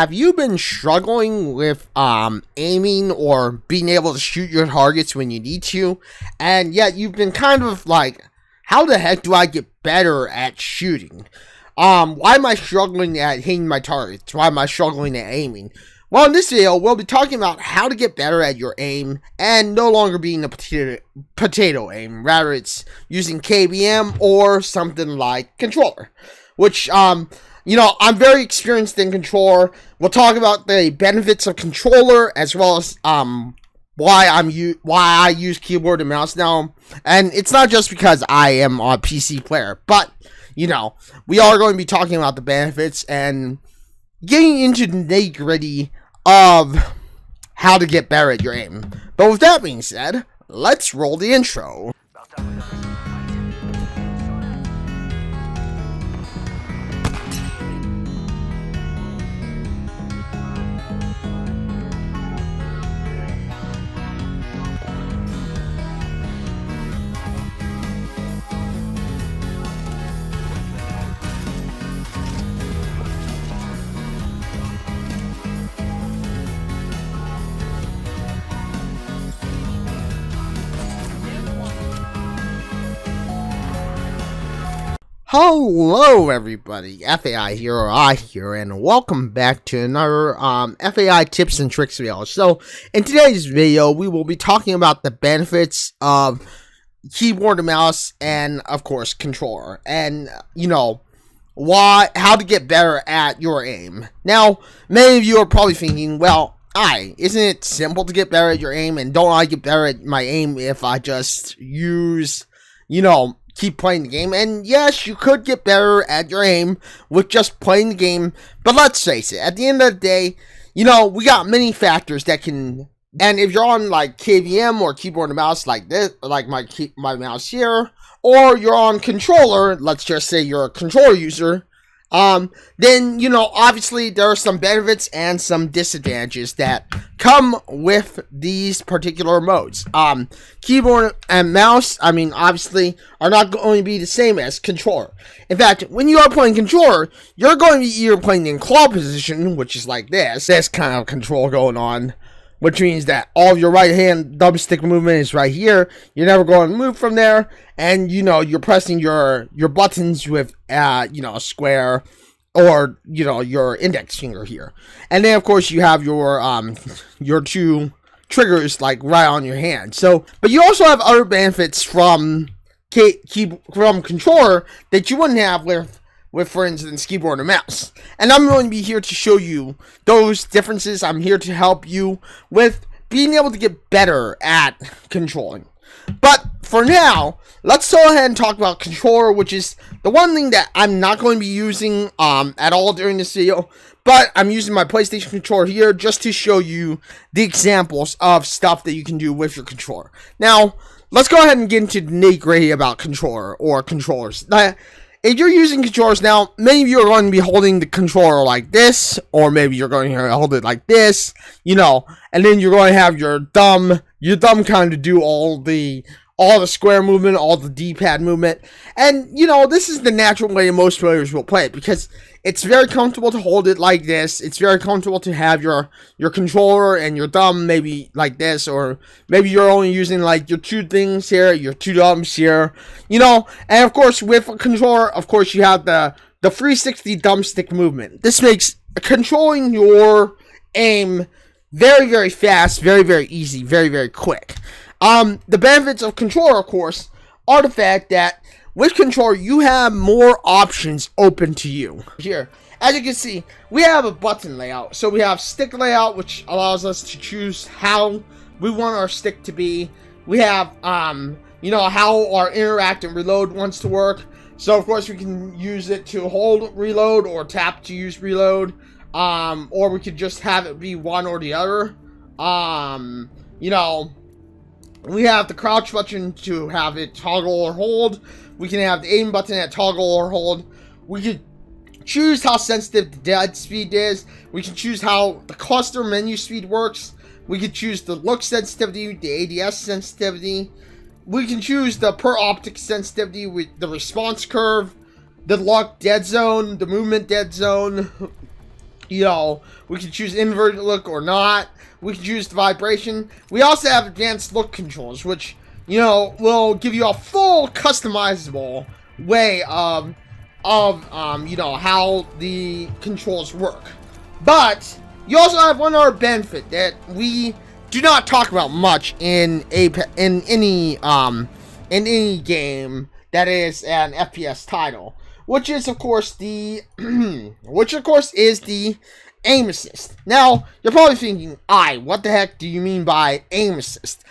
Have you been struggling with aiming or being able to shoot your targets when you need to? And yet you've been kind of like, how the heck do I get better at shooting? Why am I struggling at hitting my targets? Why am I struggling at aiming? Well, in this video, we'll be talking about how to get better at your aim and no longer being a potato aim. Rather, it's using KBM or something like controller, which, I'm very experienced in controller. We'll talk about the benefits of controller as well as, why I use keyboard and mouse now. And it's not just because I am a PC player, but, we are going to be talking about the benefits and getting into the nitty-gritty of how to get better at your aim. But with that being said, let's roll the intro. Hello everybody, FAI here, or I here, and welcome back to another FAI tips and tricks video. So, in today's video, we will be talking about the benefits of keyboard and mouse, and of course, controller, and, how to get better at your aim. Now, many of you are probably thinking, well, isn't it simple to get better at your aim, and don't I get better at my aim if I just use, keep playing the game? And yes, you could get better at your aim with just playing the game, but let's face it, at the end of the day, we got many factors that can, and if you're on like KVM or keyboard and mouse like this, like my mouse here, or you're on controller, let's just say you're a controller user, then, obviously there are some benefits and some disadvantages that come with these particular modes. Keyboard and mouse, obviously, are not going to be the same as controller. In fact, when you are playing controller, you're going to be either playing in claw position, which is like this kind of control going on, which means that all of your right hand thumbstick movement is right here. You're never going to move from there. And, you're pressing your buttons with, a square or, your index finger here. And then, of course, you have your two triggers, like, right on your hand. So, but you also have other benefits from controller that you wouldn't have with, for instance, keyboard and mouse. And I'm going to be here to show you those differences. I'm here to help you with being able to get better at controlling. But for now, let's go ahead and talk about controller, which is the one thing that I'm not going to be using at all during this video. But I'm using my PlayStation controller here just to show you the examples of stuff that you can do with your controller. Now, let's go ahead and get into the nitty-gritty about controller or controllers. If you're using controllers now, many of you are going to be holding the controller like this, or maybe you're going to hold it like this, and then you're going to have your thumb kind of do all the square movement, all the D-pad movement, and, this is the natural way most players will play it, because it's very comfortable to hold it like this. It's very comfortable to have your controller and your thumb maybe like this, or maybe you're only using like your two things here, your two thumbs here, and of course with a controller, of course you have the 360 thumbstick movement. This makes controlling your aim very, very fast, very, very easy, very, very quick. The benefits of controller, of course, are the fact that with controller, you have more options open to you. Here, as you can see, we have a button layout. So we have stick layout, which allows us to choose how we want our stick to be. We have, how our interact and reload wants to work. So, of course, we can use it to hold reload or tap to use reload. Or we could just have it be one or the other. We have the crouch button to have it toggle or hold. We can have the aim button at toggle or hold. We could choose how sensitive the dead speed is. We can choose how the cluster menu speed works. We can choose the look sensitivity, the ADS sensitivity. We can choose the per optic sensitivity with the response curve, the lock dead zone, the movement dead zone. We can choose inverted look or not. We can choose the vibration. We also have advanced look controls, which, will give you a full customizable way of how the controls work. But you also have one other benefit that we do not talk about much in any game that is an FPS title, which is of course the aim assist. Now you're probably thinking, what the heck do you mean by aim assist?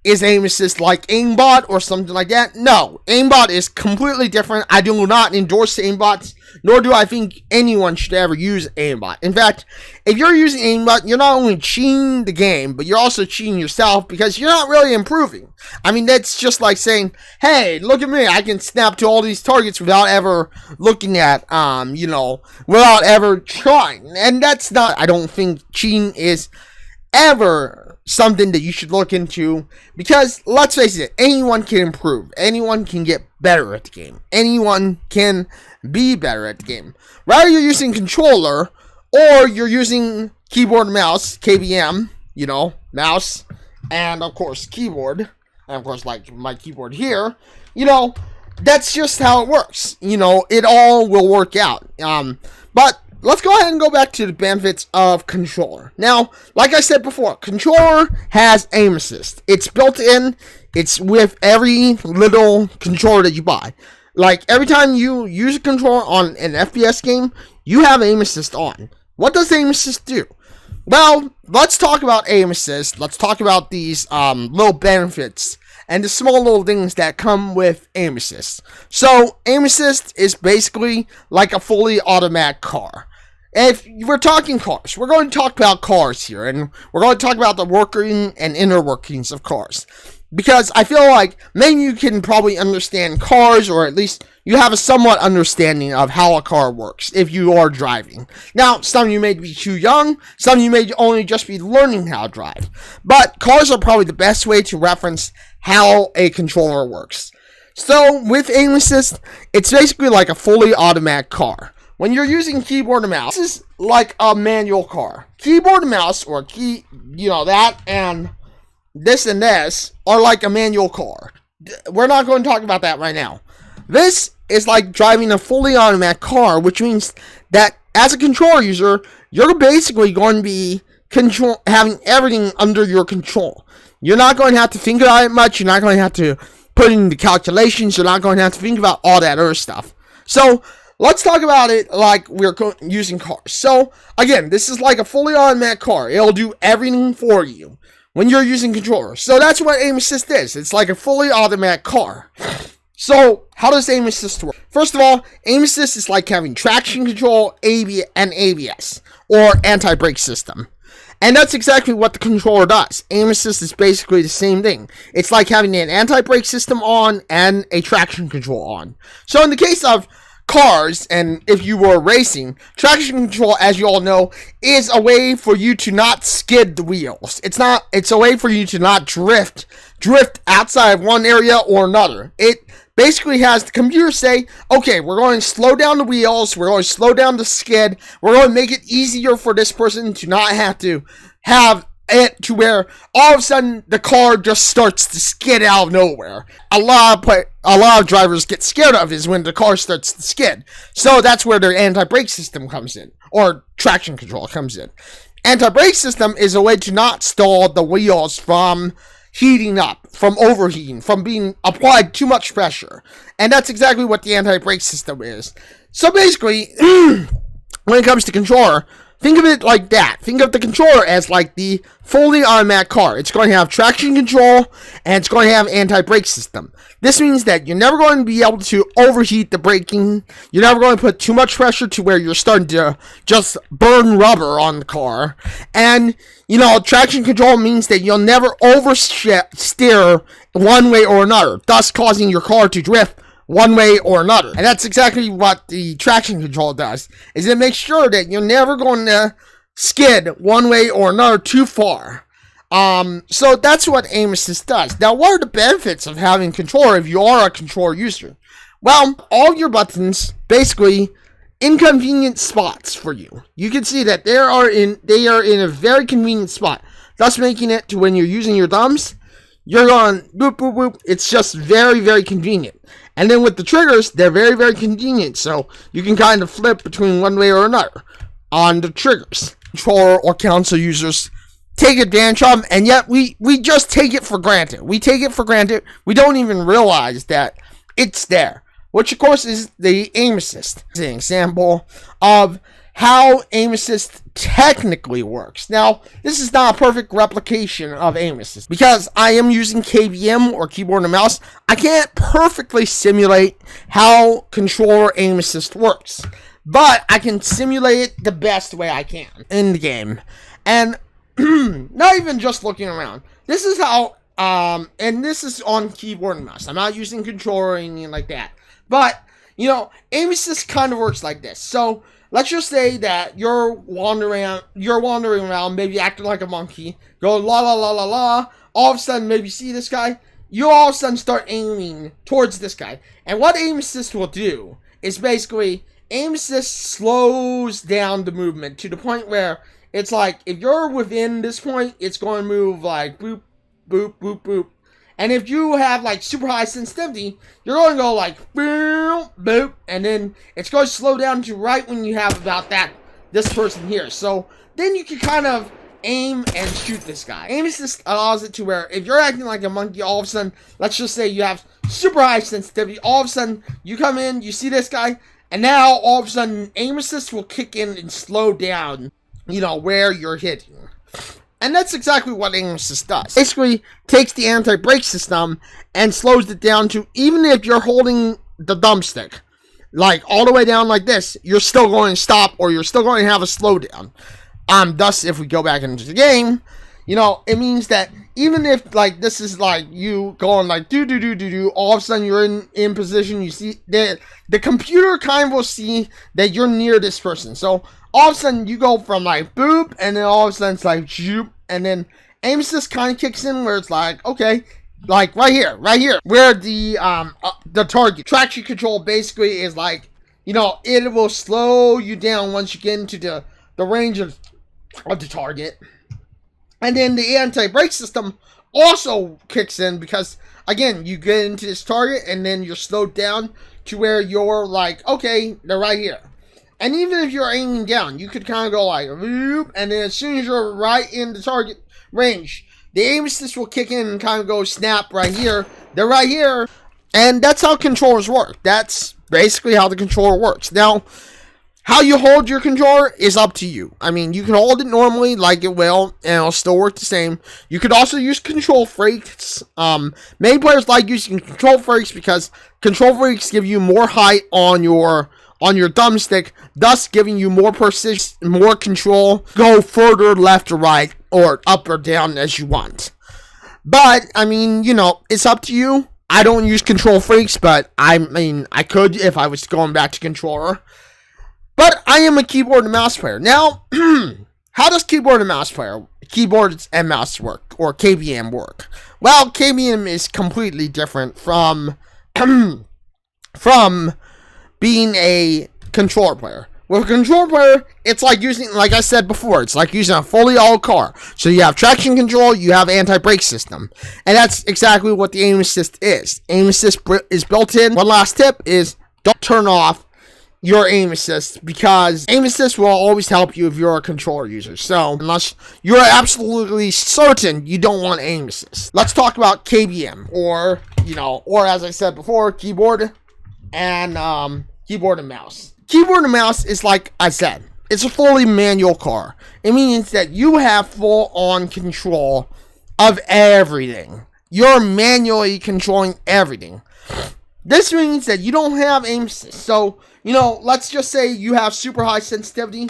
Is aim assist like aimbot or something like that? No, aimbot is completely different. I do not endorse aimbots, nor do I think anyone should ever use aimbot. In fact, if you're using aimbot, you're not only cheating the game, but you're also cheating yourself because you're not really improving. I mean, that's just like saying, hey, look at me, I can snap to all these targets without ever looking at, without ever trying. And that's not, I don't think cheating is ever something that you should look into, because let's face it, anyone can improve, anyone can get better at the game, anyone can be better at the game. Whether you're using controller or you're using keyboard and mouse, KBM, mouse, and of course keyboard, and of course like my keyboard here, that's just how it works. It all will work out. But let's go ahead and go back to the benefits of controller. Now, like I said before, controller has aim assist. It's built in. It's with every little controller that you buy. Like, every time you use a controller on an FPS game, you have aim assist on. What does aim assist do? Well, let's talk about aim assist. Let's talk about these little benefits and the small little things that come with aim assist. So, aim assist is basically like a fully automatic car. If we're talking cars, we're going to talk about cars here, and we're going to talk about the working and inner workings of cars. Because I feel like maybe you can probably understand cars, or at least you have a somewhat understanding of how a car works if you are driving. Now, some of you may be too young, some of you may only just be learning how to drive. But cars are probably the best way to reference how a controller works. So, with aim assist, it's basically like a fully automatic car. When you're using keyboard and mouse, this is like a manual car. Keyboard and mouse, or that and this are like a manual car. We're not going to talk about that right now. This is like driving a fully automatic car, which means that as a controller user, you're basically going to be having everything under your control. You're not going to have to think about it much. You're not going to have to put in the calculations. You're not going to have to think about all that other stuff. So, let's talk about it like we're using cars. So, again, this is like a fully automatic car. It'll do everything for you when you're using controller. So, that's what aim assist is. It's like a fully automatic car. So, how does aim assist work? First of all, aim assist is like having traction control, and ABS, or anti-brake system. And that's exactly what the controller does. Aim assist is basically the same thing. It's like having an anti-brake system on and a traction control on. So, in the case of cars, and if you were racing, traction control, as you all know, is a way for you to not skid the wheels. It's a way for you to not drift outside of one area or another. It basically has the computer say, okay, we're going to slow down the wheels, we're going to slow down the skid, we're going to make it easier for this person to not have to have it to where all of a sudden the car just starts to skid out of nowhere. A lot of drivers get scared of is when the car starts to skid. So that's where their anti-brake system comes in, or traction control comes in. Anti-brake system is a way to not stall the wheels from heating up, from overheating, from being applied too much pressure. And that's exactly what the anti-brake system is. So basically, when it comes to controller, think of it like that. Think of the controller as like the fully automatic car. It's going to have traction control, and it's going to have anti-brake system. This means that you're never going to be able to overheat the braking. You're never going to put too much pressure to where you're starting to just burn rubber on the car. And, traction control means that you'll never oversteer one way or another, thus causing your car to drift one way or another. And that's exactly what the traction control does, is it makes sure that you're never going to skid one way or another too far. So that's what aim assist does. Now, what are the benefits of having controller if you are a controller user? Well, all your buttons basically inconvenient spots for you. You can see that they are in a very convenient spot, thus making it to when you're using your thumbs, you're going boop boop boop. It's just very, very convenient. And then with the triggers, they're very, very convenient, so you can kind of flip between one way or another on the triggers. Controller or console users take advantage of them, and yet we just take it for granted. We take it for granted. We don't even realize that it's there, which of course is the aim assist. It's an example of how aim assist technically works. Now, this is not a perfect replication of aim assist because I am using KBM or keyboard and mouse. I can't perfectly simulate how controller aim assist works, but I can simulate it the best way I can in the game. And not even just looking around. This is how, and this is on keyboard and mouse. I'm not using controller or anything like that. But, aim assist kind of works like this. So, let's just say that you're wandering around, maybe acting like a monkey, go la la la la la, all of a sudden maybe see this guy, you all of a sudden start aiming towards this guy. And what aim assist will do is basically, aim assist slows down the movement to the point where it's like, if you're within this point, it's going to move like boop, boop, boop, boop. And if you have like super high sensitivity, you're going to go like boop, boop, and then it's going to slow down to right when you have about this person here. So then you can kind of aim and shoot this guy. Aim assist allows it to where if you're acting like a monkey, all of a sudden, let's just say you have super high sensitivity, all of a sudden you come in, you see this guy, and now all of a sudden aim assist will kick in and slow down, where you're hitting. And that's exactly what aim assist does. Basically, takes the anti-brake system and slows it down to, even if you're holding the thumbstick, like all the way down like this, you're still going to stop or you're still going to have a slowdown. Thus, if we go back into the game, it means that even if like this is like you going like do, all of a sudden you're in position, you see that the computer kind of will see that you're near this person. So all of a sudden you go from like boop, and then all of a sudden it's like shoop, and then aim assist kind of kicks in where it's like, okay, like right here, where the target traction control basically is like, it will slow you down once you get into the range of the target. And then the anti-brake system also kicks in because, again, you get into this target and then you're slowed down to where you're like, okay, they're right here. And even if you're aiming down, you could kind of go like, whoop, and then as soon as you're right in the target range, the aim assist will kick in and kind of go snap right here. They're right here. And that's how controllers work. That's basically how the controller works. Now, how you hold your controller is up to you. I mean, you can hold it normally like it will, and it'll still work the same. You could also use control freaks. Many players like using control freaks because control freaks give you more height on your thumbstick, thus giving you more precision, more control. Go further left or right, or up or down as you want. But, I mean, it's up to you. I don't use control freaks, but I mean, I could if I was going back to controller. But I am a keyboard and mouse player. Now, how does keyboards and mouse work, or KBM work? Well, KBM is completely different from being a controller player. With a controller player, it's like using, like I said before, it's like using a fully auto car. So you have traction control, you have anti-brake system. And that's exactly what the aim assist is. Aim assist is built in. One last tip is don't turn off your aim assist, because aim assist will always help you if you're a controller user. So unless you're absolutely certain you don't want aim assist, let's talk about KBM, or as I said before, keyboard and mouse. Keyboard and mouse is, like I said, it's a fully manual car. It means that you have full on control of everything. You're manually controlling everything. This means that you don't have aim assist. So, let's just say you have super high sensitivity.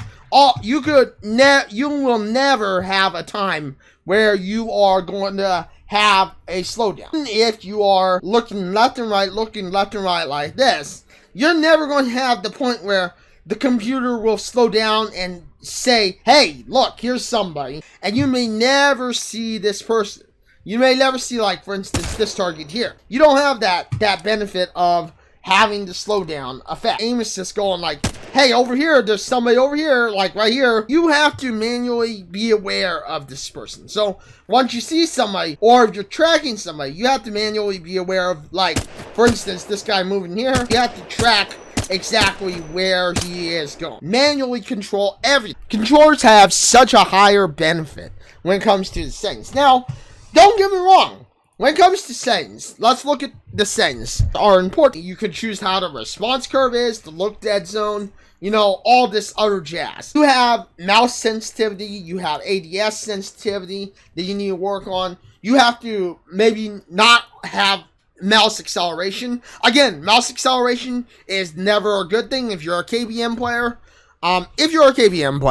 You will never have a time where you are going to have a slowdown. If you are looking left and right like this, you're never going to have the point where the computer will slow down and say, hey, look, here's somebody. And you may never see this person. You may never see, like, for instance, this target here. You don't have that benefit of having the slowdown effect. Aim assist going like hey, over here, there's somebody over here, like right here, you have to manually be aware of this person. So once you see somebody, or if you're tracking somebody, you have to manually be aware of, like, for instance, this guy moving here, you have to track exactly where he is going. Manually control everything. Controllers have such a higher benefit when it comes to the settings. Now, don't get me wrong. When it comes to settings, let's look at the settings are important. You can choose how the response curve is, the look dead zone, you know, all this other jazz. You have mouse sensitivity, you have ADS sensitivity that you need to work on. You have to maybe not have mouse acceleration. Again, mouse acceleration is never a good thing if you're a KBM player. If you're a KBM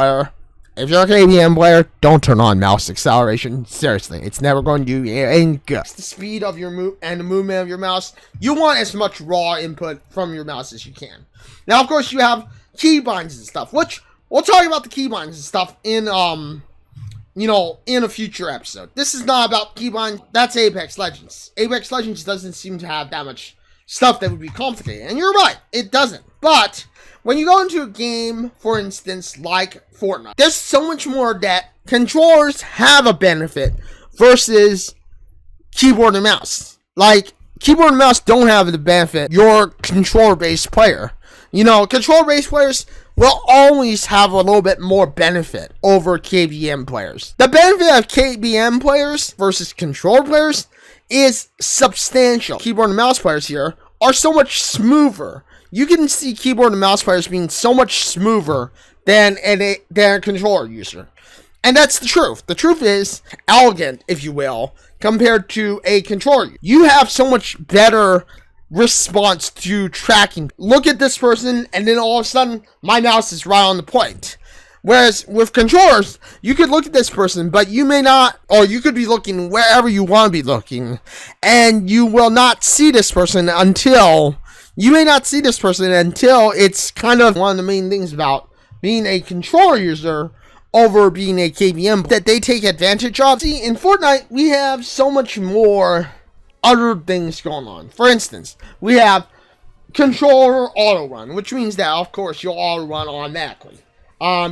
player, don't turn on mouse acceleration. Seriously, it's never going to do you any good. It's the speed of your move and the movement of your mouse. You want as much raw input from your mouse as you can. Now, of course, you have keybinds and stuff, which we'll talk about the keybinds and stuff in you know, in a future episode. This is not about keybinds. That's Apex Legends. Apex Legends doesn't seem to have that much stuff that would be complicated, and you're right, it doesn't. But when you go into a game, for instance, like Fortnite, there's so much more that controllers have a benefit versus keyboard and mouse. Like, keyboard and mouse don't have the benefit you're a controller-based player. You know, controller-based players will always have a little bit more benefit over KBM players. The benefit of KBM players versus controller players is substantial. Keyboard and mouse players here are so much smoother. You can see keyboard and mouse players being so much smoother than a controller user. And that's the truth. The truth is elegant, if you will, compared to a controller. You have so much better response to tracking. Look at this person, and then all of a sudden, my mouse is right on the point. Whereas with controllers, you could look at this person, but you may not, or you could be looking wherever you want to be looking, and you will not see this person until it's kind of one of the main things about being a controller user over being a KBM that they take advantage of. See, in Fortnite, we have so much more other things going on. For instance, we have controller auto run, which means that, of course, you'll auto run automatically.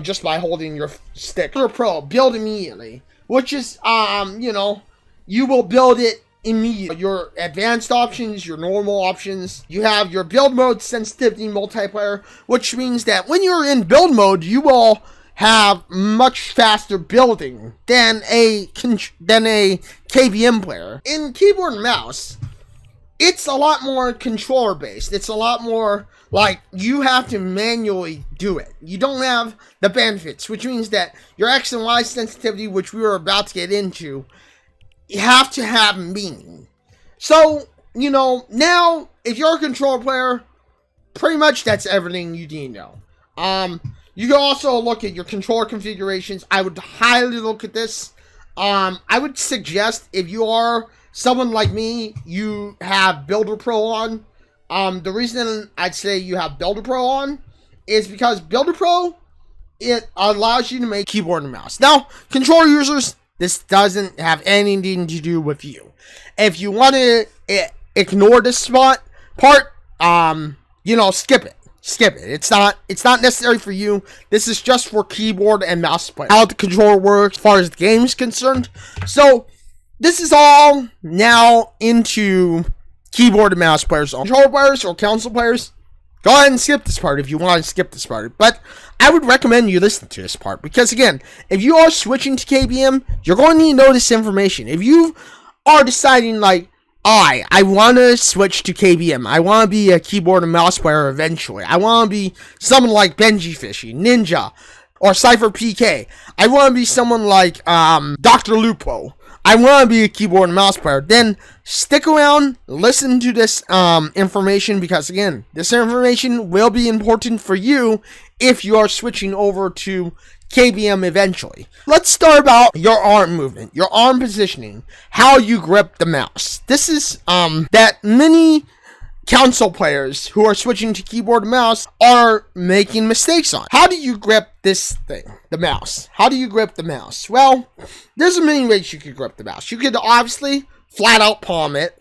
Just by holding your stick. Your Pro, build immediately, which is, you know, you will build it immediately. Your advanced options, your normal options, you have your build mode sensitivity multiplayer, which means that when you're in build mode, you will have much faster building than a KBM player. In keyboard and mouse, it's a lot more controller based. It's a lot more like you have to manually do it. You don't have the benefits, which means that your X and Y sensitivity, which we were about to get into, you have to have meaning. So, you know, now if you're a controller player, pretty much that's everything you need to know. You can also look at your controller configurations. I would highly look at this. I would suggest if you are someone like me, you have Builder Pro on. The reason I'd say you have Builder Pro on is because Builder Pro, it allows you to make keyboard and mouse. Now, controller users, this doesn't have anything to do with you. If you want to ignore this part, you know, skip it. Skip it. It's not necessary for you. This is just for keyboard and mouse players. How the controller works as far as the game is concerned. So, this is all now into keyboard and mouse players. Controller players or console players, go ahead and skip this part if you want to skip this part. But I would recommend you listen to this part. Because again, if you are switching to KBM, you're going to need to know this information. If you are deciding like, I want to switch to KBM. I want to be a keyboard and mouse player eventually. I want to be someone like Benji Fishy, Ninja, or Cypher PK. I want to be someone like Dr. Lupo. I want to be a keyboard and mouse player. Then stick around, listen to this information, because again, this information will be important for you if you are switching over to KBM eventually. Let's start about your arm movement, your arm positioning, how you grip the mouse. This is that many console players who are switching to keyboard and mouse are making mistakes on. How do you grip this thing, the mouse? How do you grip the mouse? Well, there's many ways you could grip the mouse. You could obviously flat out palm it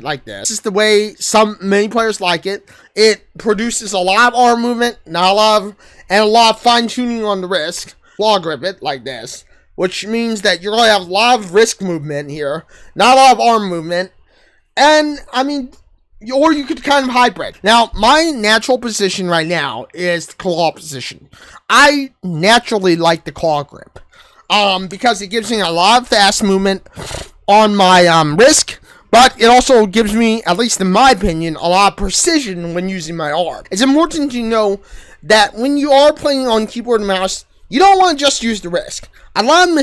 like this. This is the way many players like it. It produces a lot of arm movement, and a lot of fine tuning on the wrist. Claw grip it like this, which means that you're going to have a lot of wrist movement here, not a lot of arm movement. And I mean, or you could kind of hybrid. Now, my natural position right now is the claw position. I naturally like the claw grip, because it gives me a lot of fast movement on my wrist, but it also gives me, at least in my opinion, a lot of precision when using my arm. It's important to know that when you are playing on keyboard and mouse, you don't want to just use the wrist. A lot of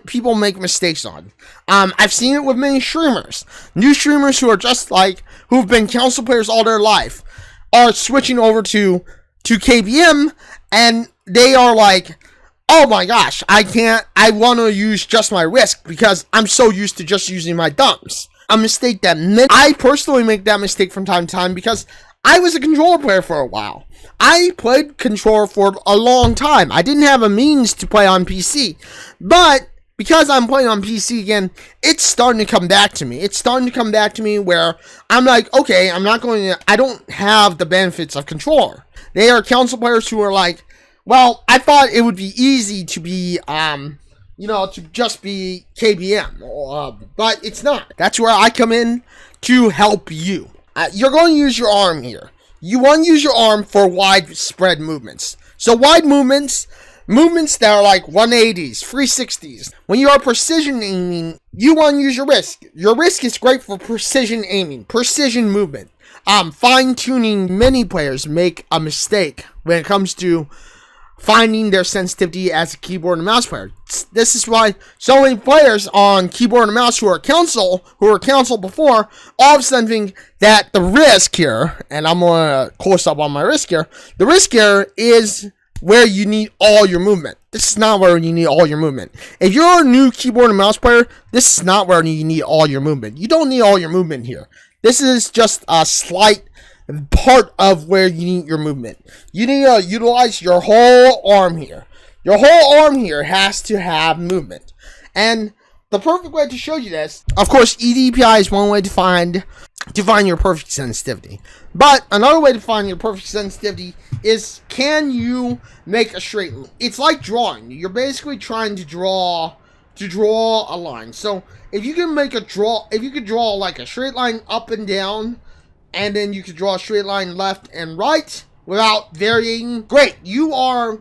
people make mistakes on. I've seen it with many streamers. New streamers who've been console players all their life are switching over to KBM, and they are like, oh my gosh, I want to use just my wrist because I'm so used to just using my thumbs. A mistake I personally make that mistake from time to time because I was a controller player for a while. I played controller for a long time. I didn't have a means to play on PC. But because I'm playing on PC again, it's starting to come back to me. It's starting to come back to me where I'm like, okay, I don't have the benefits of controller. They are console players who are like, well, I thought it would be easy to be, to just be KBM. But it's not. That's where I come in to help you. You're going to use your arm here. You want to use your arm for widespread movements. So wide movements that are like 180s, 360s. When you are precision aiming, you want to use your wrist. Your wrist is great for precision aiming, precision movement. Fine tuning. Many players make a mistake when it comes to finding their sensitivity as a keyboard and mouse player. This is why so many players on keyboard and mouse who were console before, all of a sudden think that the wrist here, and I'm going to close up on my wrist here, the wrist here is where you need all your movement. This is not where you need all your movement. If you're a new keyboard and mouse player, this is not where you need all your movement. You don't need all your movement here. This is just a slight part of where you need your movement. You need to utilize your whole arm here. Your whole arm here has to have movement. And the perfect way to show you this, of course, EDPI is one way to find your perfect sensitivity. But another way to find your perfect sensitivity is, can you make a straight line? It's like drawing. You're basically trying to draw a line. So if you could draw like a straight line up and down, and then you could draw a straight line left and right without varying, great. You are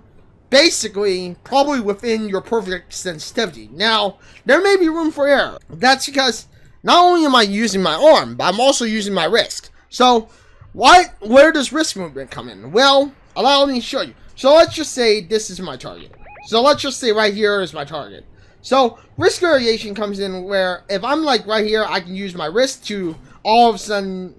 basically probably within your perfect sensitivity. Now, there may be room for error. That's because not only am I using my arm, but I'm also using my wrist. So, where does wrist movement come in? Well, allow me to show you. So let's just say this is my target. So let's just say right here is my target. So wrist variation comes in where if I'm like right here, I can use my wrist to all of a sudden,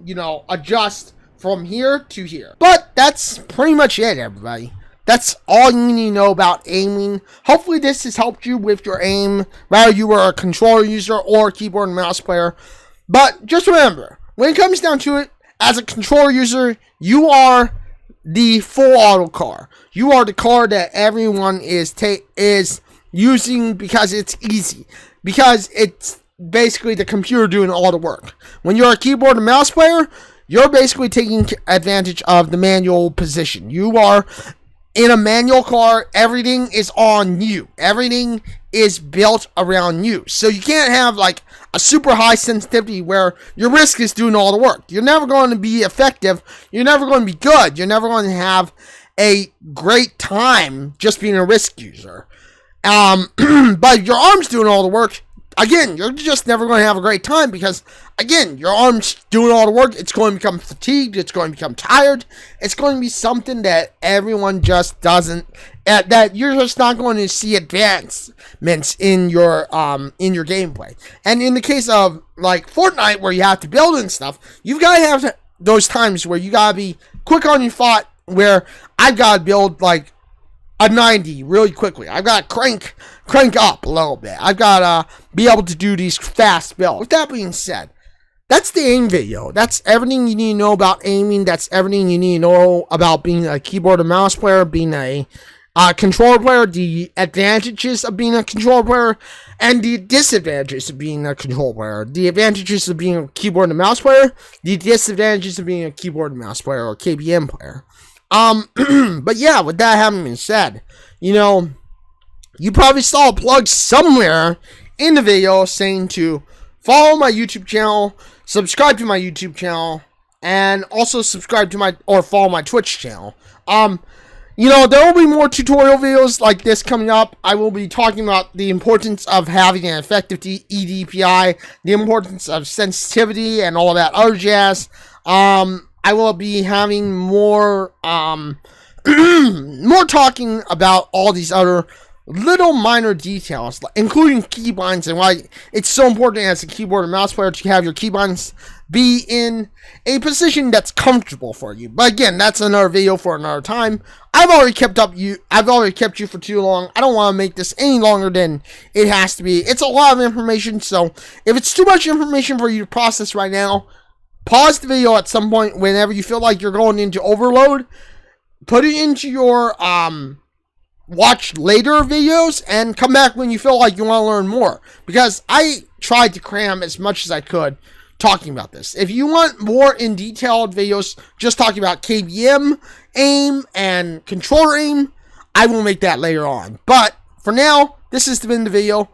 adjust from here to here. But that's pretty much it, everybody. That's all you need to know about aiming. Hopefully this has helped you with your aim, whether you were a controller user or a keyboard and mouse player. But just remember, when it comes down to it, as a controller user, you are the full auto car. You are the car that everyone is using because it's easy. Because it's basically the computer doing all the work. When you're a keyboard and mouse player, you're basically taking advantage of the manual position. You are in a manual car, everything is on you. Everything is built around you. So you can't have like a super high sensitivity where your wrist is doing all the work. You're never going to be effective. You're never going to be good. You're never going to have a great time just being a wrist user. But if your arm's doing all the work, again, you're just never going to have a great time because, again, your arm's doing all the work. It's going to become fatigued. It's going to become tired. It's going to be something that everyone just doesn't, that you're just not going to see advancements in your gameplay. And in the case of, like, Fortnite, where you have to build and stuff, you've got to have those times where you got to be quick on your foot, where I've got to build, like, a 90 really quickly. I've got to crank up a little bit. I've got to be able to do these fast builds. With that being said, that's the aim video. That's everything you need to know about aiming. That's everything you need to know about being a keyboard and mouse player, being a controller player, the advantages of being a controller player, and the disadvantages of being a controller player. The advantages of being a keyboard and mouse player, the disadvantages of being a keyboard and mouse player or KBM player. But yeah, with that having been said, you probably saw a plug somewhere in the video saying to follow my YouTube channel, subscribe to my YouTube channel, and also subscribe to follow my Twitch channel. There will be more tutorial videos like this coming up. I will be talking about the importance of having an effective EDPI, the importance of sensitivity, and all that other jazz. I will be having more, more talking about all these other little minor details, including keybinds and why it's so important as a keyboard and mouse player to have your keybinds be in a position that's comfortable for you. But again, that's another video for another time. I've already kept you for too long. I don't want to make this any longer than it has to be. It's a lot of information, so if it's too much information for you to process right now, pause the video at some point whenever you feel like you're going into overload. Put it into your watch later videos and come back when you feel like you want to learn more, because I tried to cram as much as I could talking about this. If you want more in detailed videos just talking about KBM aim and controller aim, I will make that later on. But for now, this has been the video.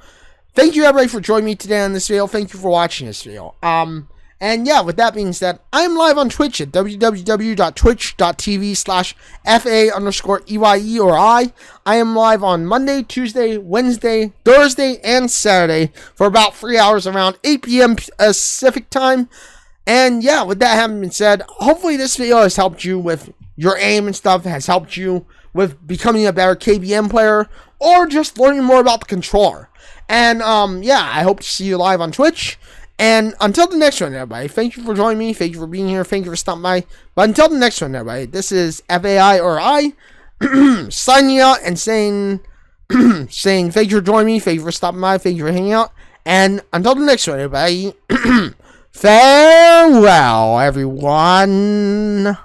Thank you everybody for joining me today on this video. Thank you for watching this video. And yeah, with that being said, I'm live on Twitch at www.twitch.tv/FA_EYE or I. I am live on Monday, Tuesday, Wednesday, Thursday, and Saturday for about 3 hours around 8 p.m. Pacific time. And yeah, with that having been said, hopefully this video has helped you with your aim and stuff, has helped you with becoming a better KBM player, or just learning more about the controller. And yeah, I hope to see you live on Twitch. And until the next one, everybody, thank you for joining me. Thank you for being here. Thank you for stopping by. But until the next one, everybody, this is FAI or I signing out and saying thank you for joining me. Thank you for stopping by. Thank you for hanging out. And until the next one, everybody, farewell, everyone.